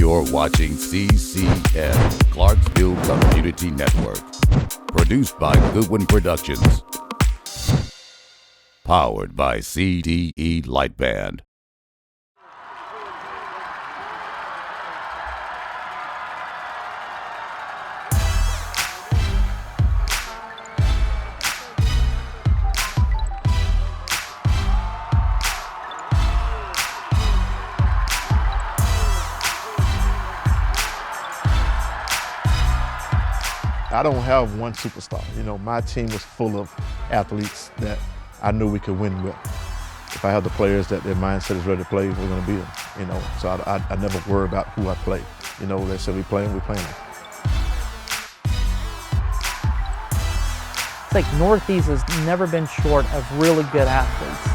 You're watching CCN, Clarksville Community Network. Produced by Goodwin Productions. Powered by CDE Lightband. I don't have one superstar. You know, my team is full of athletes that I knew we could win with. If I have the players that their mindset is ready to play, we're going to beat them. You know, so I never worry about who I play. You know, they say we play them, we play them. It's like Northeast has never been short of really good athletes.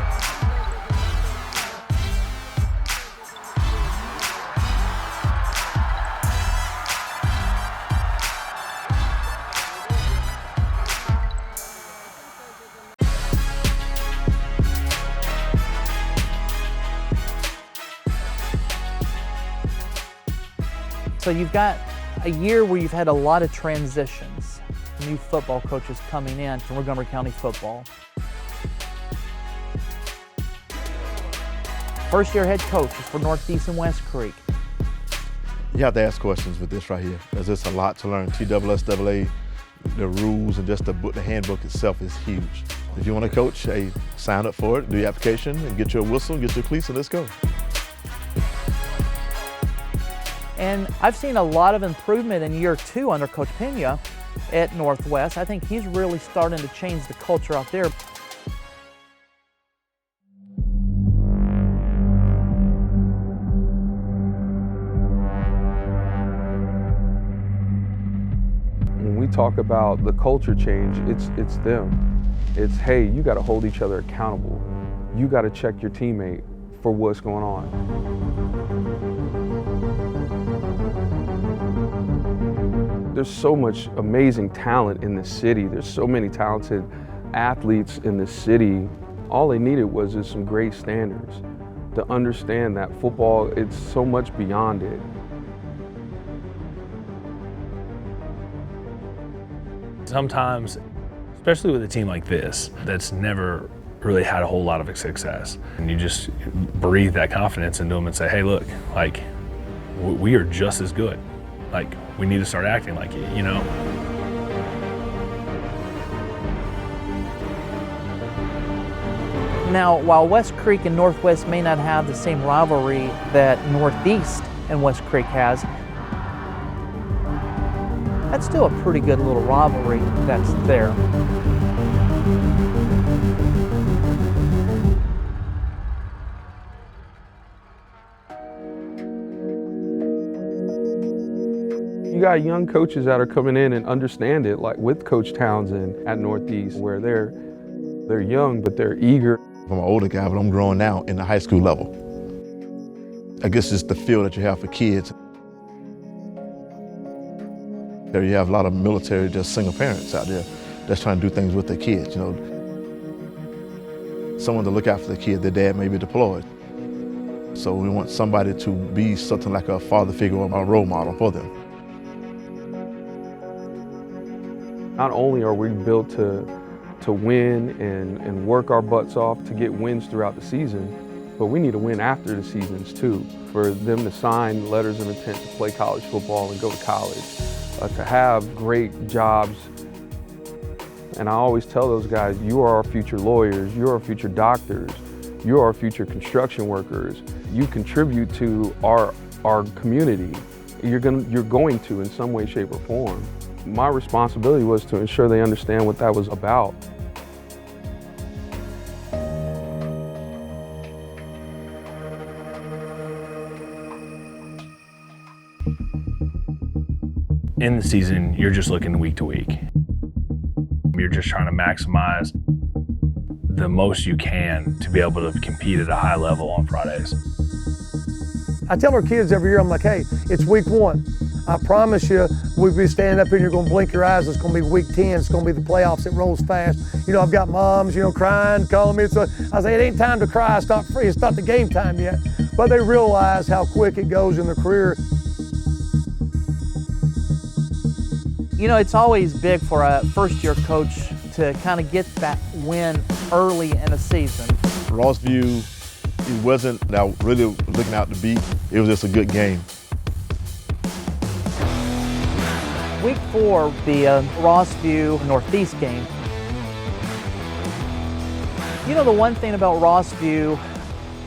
So you've got a year where you've had a lot of transitions, new football coaches coming in to Montgomery County football. First year head coach is for Northeast and West Creek. You have to ask questions with this right here, because it's a lot to learn. TSSAA, the rules and just the handbook itself is huge. If you want to coach, hey, sign up for it, do your application, and get your whistle, get your cleats, and let's go. And I've seen a lot of improvement in year two under Coach Pena at Northwest. I think he's really starting to change the culture out there. When we talk about the culture change, it's them. It's, hey, you got to hold each other accountable. You got to check your teammate for what's going on. There's so much amazing talent in this city. There's so many talented athletes in this city. All they needed was just some great standards to understand that football, it's so much beyond it. Sometimes, especially with a team like this, that's never really had a whole lot of success, and you just breathe that confidence into them and say, hey, look, like, we are just as good. Like, we need to start acting like it, you know? Now, while West Creek and Northwest may not have the same rivalry that Northeast and West Creek has, that's still a pretty good little rivalry that's there. You got young coaches that are coming in and understand it, like with Coach Townsend at Northeast, where they're young, but they're eager. I'm an older guy, but I'm growing now in the high school level. I guess it's the feel that you have for kids. There you have a lot of military, just single parents out there that's trying to do things with their kids, you know. Someone to look out for the kid, their dad may be deployed. So we want somebody to be something like a father figure or a role model for them. Not only are we built to win and work our butts off to get wins throughout the season, but we need to win after the seasons too, for them to sign letters of intent to play college football and go to college, to have great jobs. And I always tell those guys, you are our future lawyers, you are our future doctors, you are our future construction workers. You contribute to our community. You're going to in some way, shape, or form. My responsibility was to ensure they understand what that was about. In the season, you're just looking week to week. You're just trying to maximize the most you can to be able to compete at a high level on Fridays. I tell our kids every year, I'm like, hey, it's week 1. I promise you, we'll be standing up here and you're gonna blink your eyes. It's gonna be week 10, it's gonna be the playoffs, it rolls fast. You know, I've got moms, you know, crying, calling me. So I say, it ain't time to cry, it's not free, it's not the game time yet. But they realize how quick it goes in their career. You know, it's always big for a first-year coach to kind of get that win early in a season. Rossview, it wasn't really looking out to beat. It was just a good game. Week 4, the Rossview Northeast game. You know, the one thing about Rossview,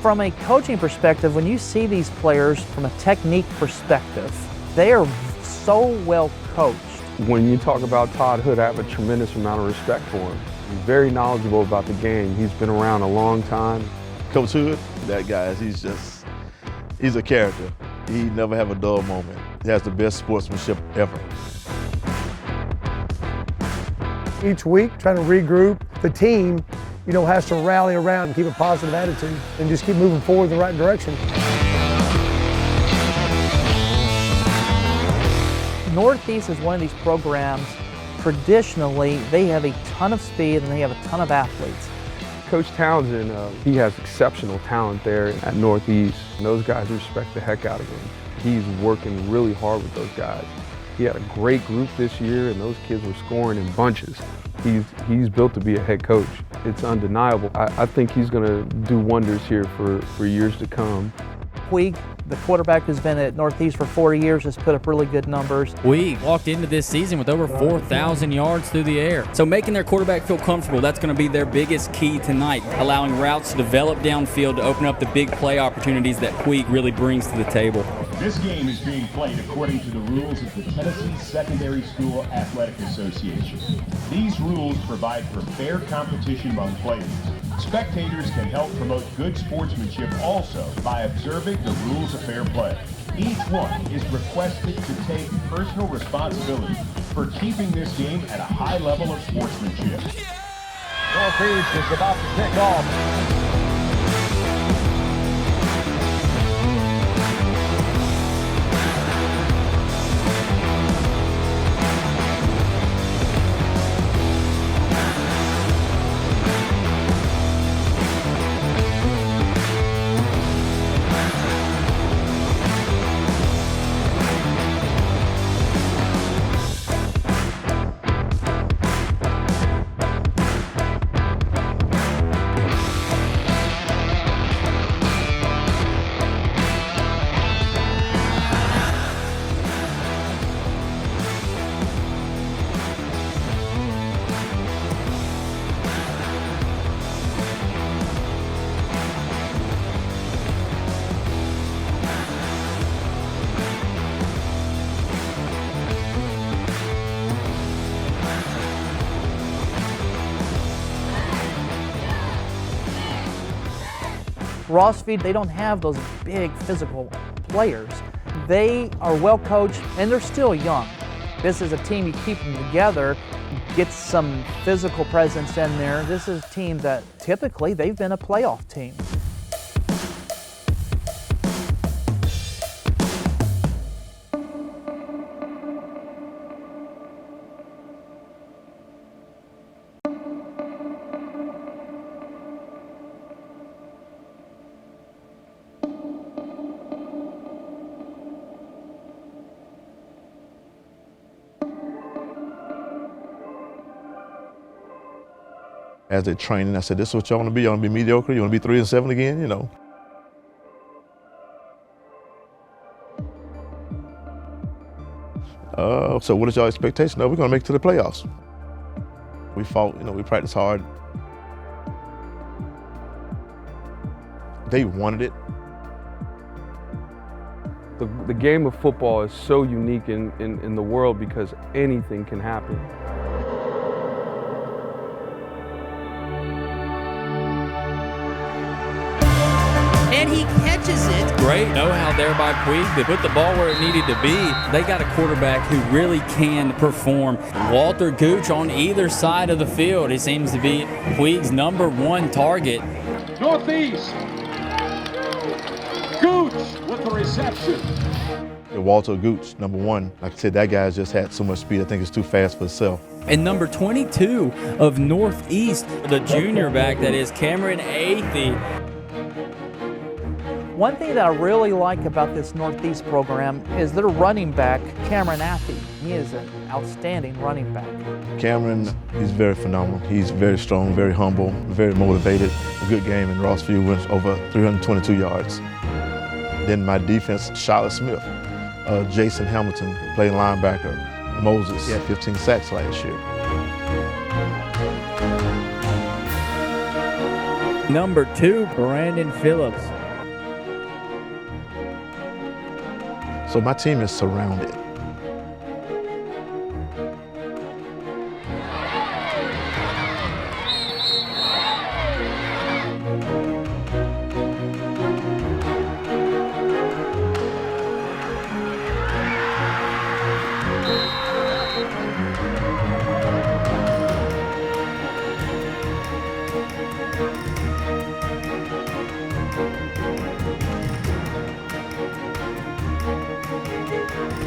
from a coaching perspective, when you see these players from a technique perspective, they are so well coached. When you talk about Todd Hood, I have a tremendous amount of respect for him. He's very knowledgeable about the game. He's been around a long time. Coach Hood, that guy, he's a character. He never have a dull moment. He has the best sportsmanship ever. Each week, trying to regroup, the team, you know, has to rally around and keep a positive attitude and just keep moving forward in the right direction. Northeast is one of these programs, traditionally, they have a ton of speed and they have a ton of athletes. Coach Townsend, he has exceptional talent there at Northeast. And those guys respect the heck out of him. He's working really hard with those guys. He had a great group this year, and those kids were scoring in bunches. He's built to be a head coach. It's undeniable. I think he's going to do wonders here for years to come. Puig, the quarterback who's been at Northeast for 4 years, has put up really good numbers. We walked into this season with over 4,000 yards through the air. So making their quarterback feel comfortable, that's going to be their biggest key tonight, allowing routes to develop downfield to open up the big play opportunities that Puig really brings to the table. This game is being played according to the rules of the Tennessee Secondary School Athletic Association. These rules provide for fair competition among players. Spectators can help promote good sportsmanship also by observing the rules of fair play. Each one is requested to take personal responsibility for keeping this game at a high level of sportsmanship. Northeast is about to kick off. Rossview, they don't have those big physical players. They are well coached and they're still young. This is a team, you keep them together, get some physical presence in there. This is a team that typically they've been a playoff team. As they're training, I said, this is what y'all want to be? You want to be mediocre? You want to be 3-7 again? You know. So what is y'all expectation? No, we're going to make it to the playoffs. We fought, you know, we practiced hard. They wanted it. The game of football is so unique in the world because anything can happen. And he catches it. Great know-how there by Puig to put the ball where it needed to be. They got a quarterback who really can perform. Walter Gooch on either side of the field. He seems to be Puig's #1 target. Northeast. Gooch with the reception. Walter Gooch, #1. Like I said, that guy's just had so much speed. I think it's too fast for himself. And number 22 of Northeast, the junior back that is Cameron Athey. One thing that I really like about this Northeast program is their running back, Cameron Affey. He is an outstanding running back. Cameron, he's very phenomenal. He's very strong, very humble, very motivated. A good game, and Rossville went over 322 yards. Then my defense, Charlotte Smith, Jason Hamilton, playing linebacker. Moses, he had 15 sacks last year. Number 2, Brandon Phillips. So my team is surrounded.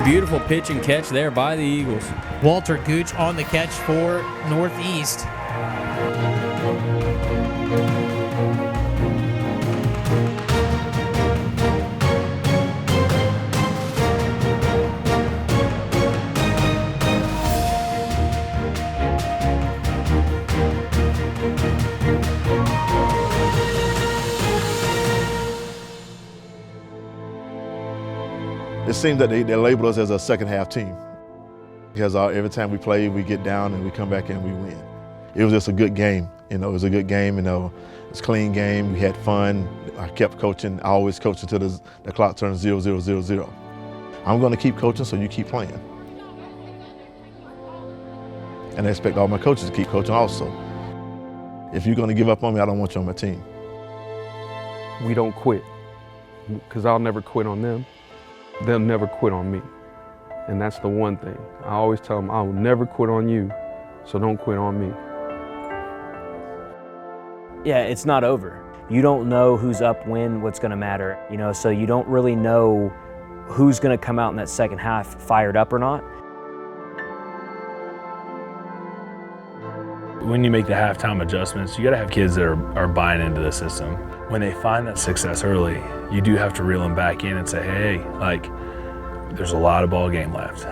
Beautiful pitch and catch there by the Eagles. Walter Gooch on the catch for Northeast. It seems that they label us as a second half team. Because every time we play, we get down and we come back and we win. It was just a good game. It was a good game, it's a clean game. We had fun. I kept coaching. I always coach until the clock turns 0-0-0-0. I'm going to keep coaching, so you keep playing. And I expect all my coaches to keep coaching also. If you're going to give up on me, I don't want you on my team. We don't quit, because I'll never quit on them. They'll never quit on me. And that's the one thing. I always tell them, I will never quit on you, so don't quit on me. Yeah, it's not over. You don't know who's up when, what's gonna matter, so you don't really know who's gonna come out in that second half fired up or not. When you make the halftime adjustments, you gotta have kids that are buying into the system. When they find that success early, you do have to reel them back in and say, hey, there's a lot of ball game left.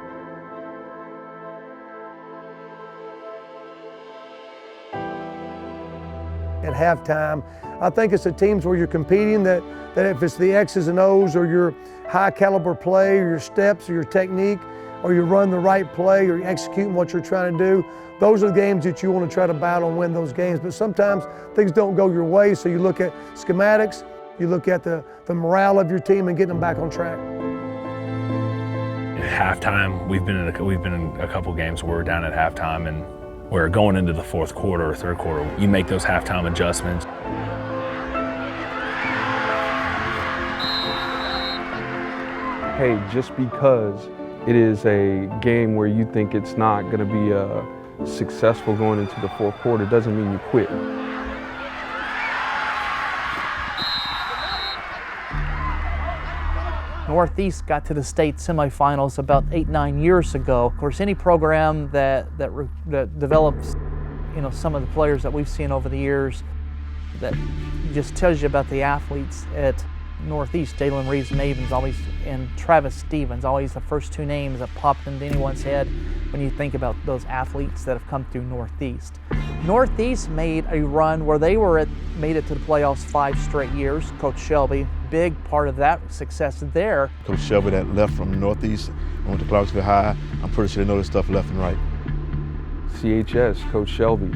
At halftime, I think it's the teams where you're competing that if it's the X's and O's or your high caliber play or your steps or your technique or you run the right play or you're executing what you're trying to do, those are the games that you want to try to battle and win those games. But sometimes things don't go your way, so you look at schematics, you look at the morale of your team and getting them back on track. At halftime, we've been in a couple games where we're down at halftime, and we're going into the fourth quarter or third quarter. You make those halftime adjustments. Hey, just because it is a game where you think it's not going to be successful going into the fourth quarter doesn't mean you quit. Northeast got to the state semifinals about 8-9 years ago. Of course, any program that develops, some of the players that we've seen over the years, that just tells you about the athletes at Northeast. Jalen Reeves Mavens always, and Travis Stevens, always the first two names that popped into anyone's head when you think about those athletes that have come through Northeast. Northeast made a run where they made it to the playoffs 5 straight years. Coach Shelby, big part of that success there. Coach Shelby that left from Northeast, went to Clarksville High. I'm pretty sure they know this stuff left and right. CHS, Coach Shelby.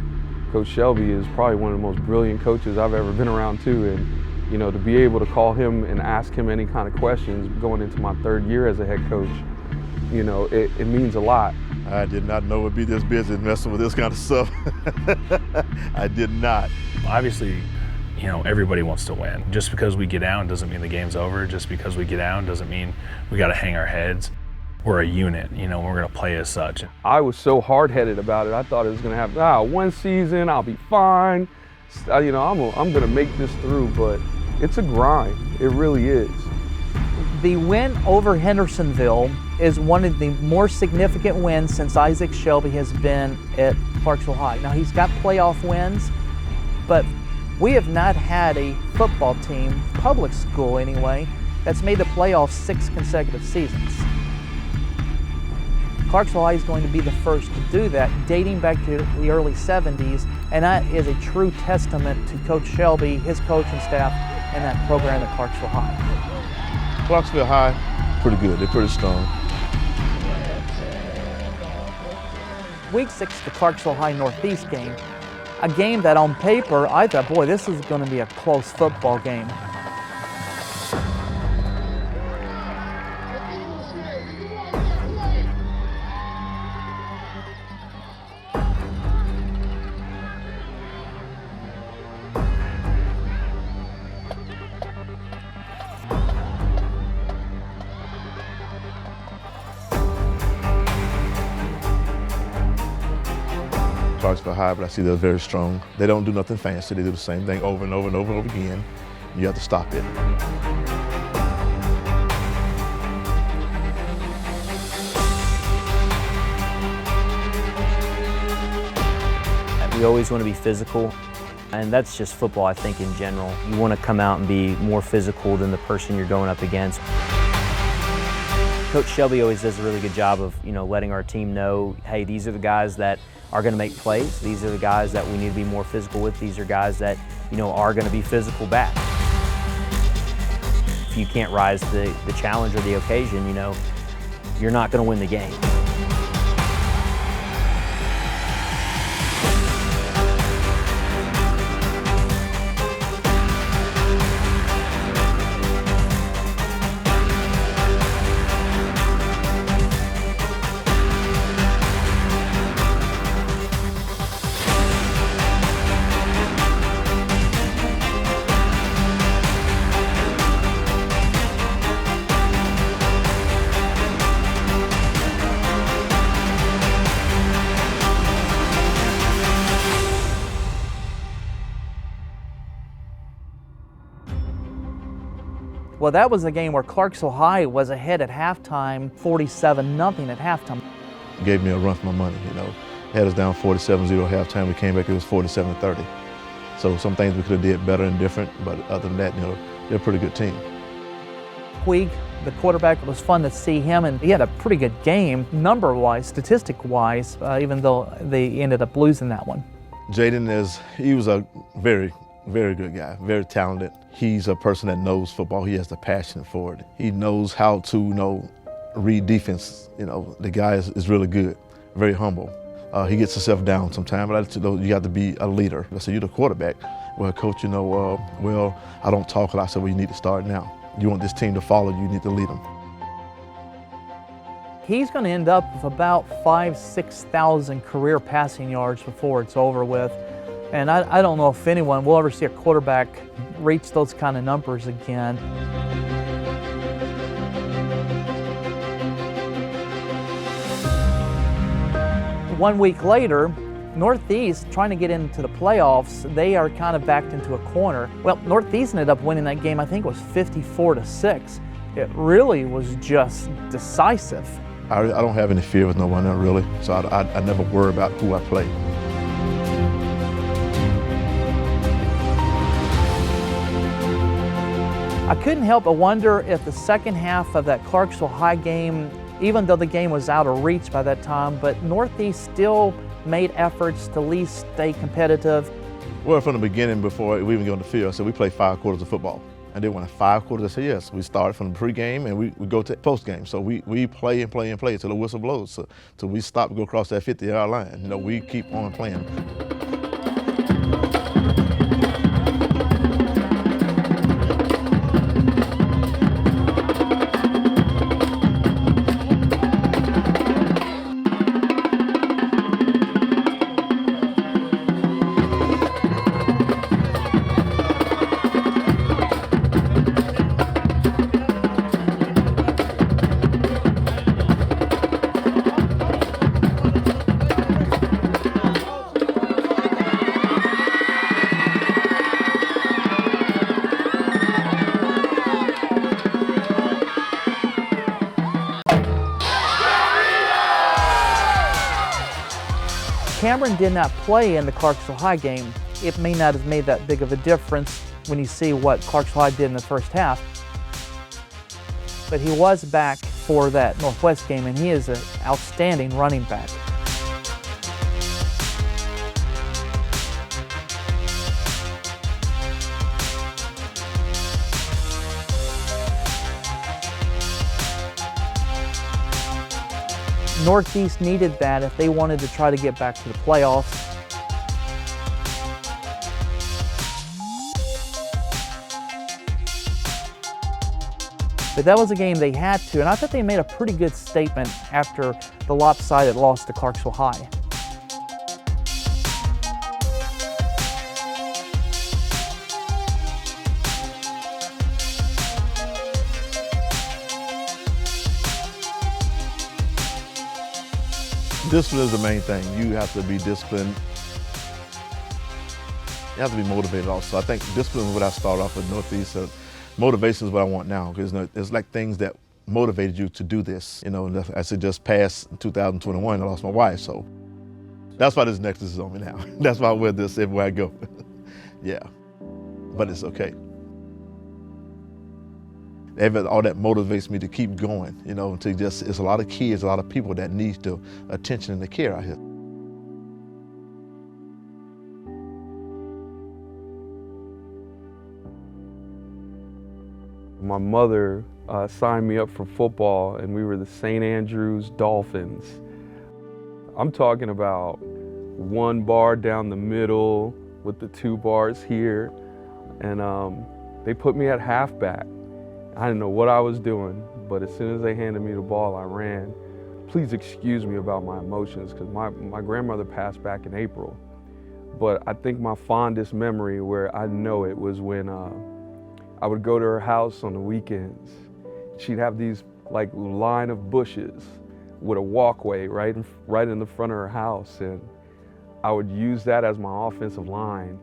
Coach Shelby is probably one of the most brilliant coaches I've ever been around too, and to be able to call him and ask him any kind of questions going into my 3rd year as a head coach, it means a lot. I did not know it would be this busy messing with this kind of stuff. I did not. Obviously, everybody wants to win. Just because we get down doesn't mean the game's over. Just because we get down doesn't mean we got to hang our heads. We're a unit, we're going to play as such. I was so hard-headed about it. I thought it was going to happen. 1 season, I'll be fine. I'm going to make this through, but it's a grind. It really is. The win over Hendersonville is one of the more significant wins since Isaac Shelby has been at Clarksville High. Now, he's got playoff wins, but We have not had a football team, public school anyway, that's made the playoffs 6 consecutive seasons. Clarksville High is going to be the first to do that, dating back to the early 70s, and that is a true testament to Coach Shelby, his coaching staff, and that program at Clarksville High. Clarksville High, pretty good. They're pretty strong. Week 6, the Clarksville High Northeast game, a game that on paper, I thought, boy, this is going to be a close football game. Clarksville High, but I see they're very strong. They don't do nothing fancy. They do the same thing over and over and over and over again. You have to stop it. We always want to be physical, and that's just football, I think, in general. You want to come out and be more physical than the person you're going up against. Coach Shelby always does a really good job of, letting our team know, hey, these are the guys that are going to make plays. These are the guys that we need to be more physical with. These are guys that, are going to be physical back. If you can't rise to the challenge or the occasion, you're not going to win the game. Well, that was a game where Clarksville High was ahead at halftime, 47-0 at halftime. Gave me a run for my money, Had us down 47-0 at halftime. We came back, it was 47-30. So some things we could have did better and different, but other than that, they're a pretty good team. Puig, the quarterback, it was fun to see him, and he had a pretty good game, number-wise, statistic-wise, even though they ended up losing that one. Jaden he was a very, very good guy, very talented. He's a person that knows football. He has the passion for it. He knows how to, read defense. The guy is really good, very humble. He gets himself down sometimes, but you got to be a leader. I said, you're the quarterback. Well, coach, well, I don't talk a lot. I said, well, you need to start now. You want this team to follow you, you need to lead them. He's going to end up with about 5,000–6,000 career passing yards before it's over with. And I don't know if anyone will ever see a quarterback reach those kind of numbers again. One week later, Northeast, trying to get into the playoffs, they are kind of backed into a corner. Well, Northeast ended up winning that game, I think it was 54-6. It really was just decisive. I don't have any fear with no one, not really. So I never worry about who I play. I couldn't help but wonder if the second half of that Clarksville High game, even though the game was out of reach by that time, but Northeast still made efforts to at least stay competitive. Well, from the beginning, before we even go on the field, I said we play 5 quarters of football. And then when 5 quarters, I said yes. We started from the pregame and we go to postgame. So we play and play and play until the whistle blows. So we stop and go across that 50-yard line. We keep on playing. Cameron did not play in the Clarksville High game. It may not have made that big of a difference when you see what Clarksville High did in the first half, but he was back for that Northwest game, and he is an outstanding running back. Northeast needed that if they wanted to try to get back to the playoffs. But that was a game they had to, and I thought they made a pretty good statement after the lopsided loss to Clarksville High. Discipline is the main thing. You have to be disciplined. You have to be motivated also. I think discipline is what I started off with Northeast. Motivation is what I want now, because it's like things that motivated you to do this. You know, I said just past 2021, I lost my wife, so that's why this necklace is on me now. That's why I wear this everywhere I go. Yeah, but it's okay. All that motivates me to keep going, you know, it's a lot of kids, a lot of people that need the attention and the care out here. My mother signed me up for football, and we were the St. Andrews Dolphins. I'm talking about one bar down the middle with the 2 bars here, and they put me at halfback. I didn't know what I was doing, but as soon as they handed me the ball, I ran. Please excuse me about my emotions, because my grandmother passed back in April. But I think my fondest memory, where I know it, was when I would go to her house on the weekends. She'd have these like line of bushes with a walkway right in the front of her house, and I would use that as my offensive line.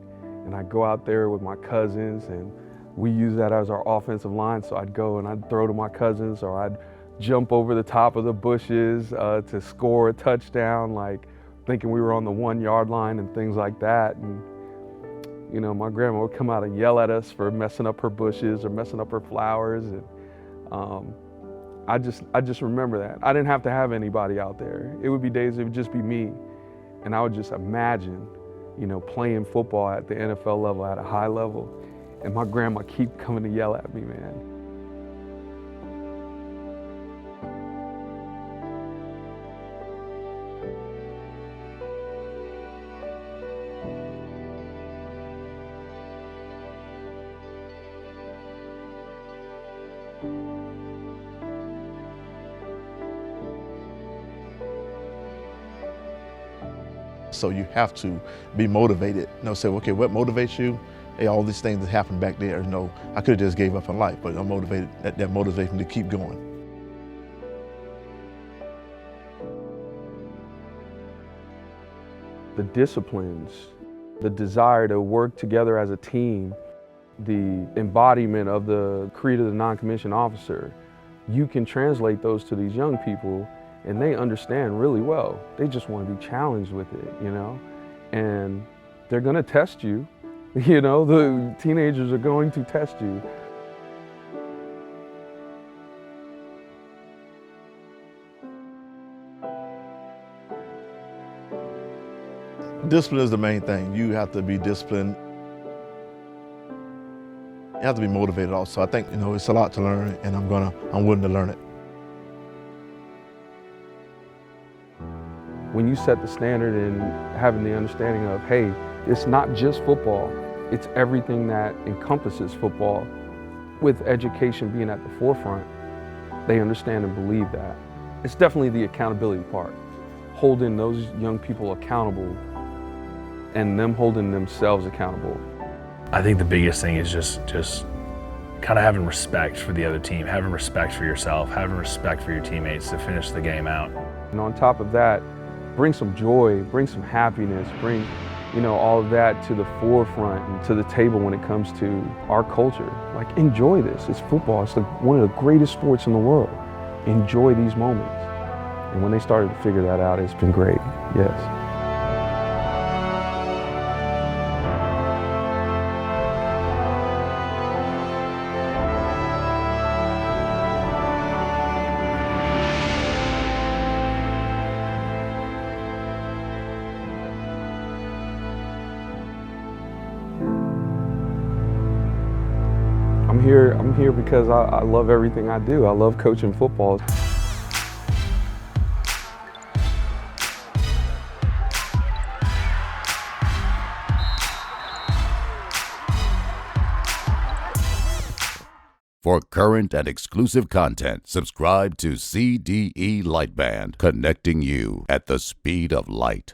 And I'd go out there with my cousins, and we use that as our offensive line. So I'd go and I'd throw to my cousins, or I'd jump over the top of the bushes to score a touchdown, like thinking we were on the 1-yard line and things like that. And you know, my grandma would come out and yell at us for messing up her bushes or messing up her flowers. And I just remember that. I didn't have to have anybody out there. It would be days, it would just be me. And I would just imagine, you know, playing football at the NFL level, at a high level, and my grandma keep coming to yell at me, man. So you have to be motivated. You know, say, okay, what motivates you? Hey, all these things that happened back there, you know, I could have just gave up on life, but I'm motivated. That motivates me to keep going. The disciplines, the desire to work together as a team, the embodiment of the creed of the non-commissioned officer, you can translate those to these young people, and they understand really well. They just want to be challenged with it, you know? And they're gonna test you. You know, the teenagers are going to test you. Discipline is the main thing. You have to be disciplined. You have to be motivated also. I think, you know, it's a lot to learn, and I'm willing to learn it. When you set the standard and having the understanding of, hey, it's not just football, it's everything that encompasses football, with education being at the forefront, they understand and believe that. It's definitely the accountability part, holding those young people accountable and them holding themselves accountable. I think the biggest thing is just kind of having respect for the other team, having respect for yourself, having respect for your teammates to finish the game out. And on top of that, bring some joy, bring some happiness, bring, you know, all of that to the forefront and to the table when it comes to our culture. Like, enjoy this. It's football. It's like one of the greatest sports in the world. Enjoy these moments. And when they started to figure that out, it's been great. Yes. I'm here because I love everything I do. I love coaching football. For current and exclusive content, subscribe to CDE Lightband, connecting you at the speed of light.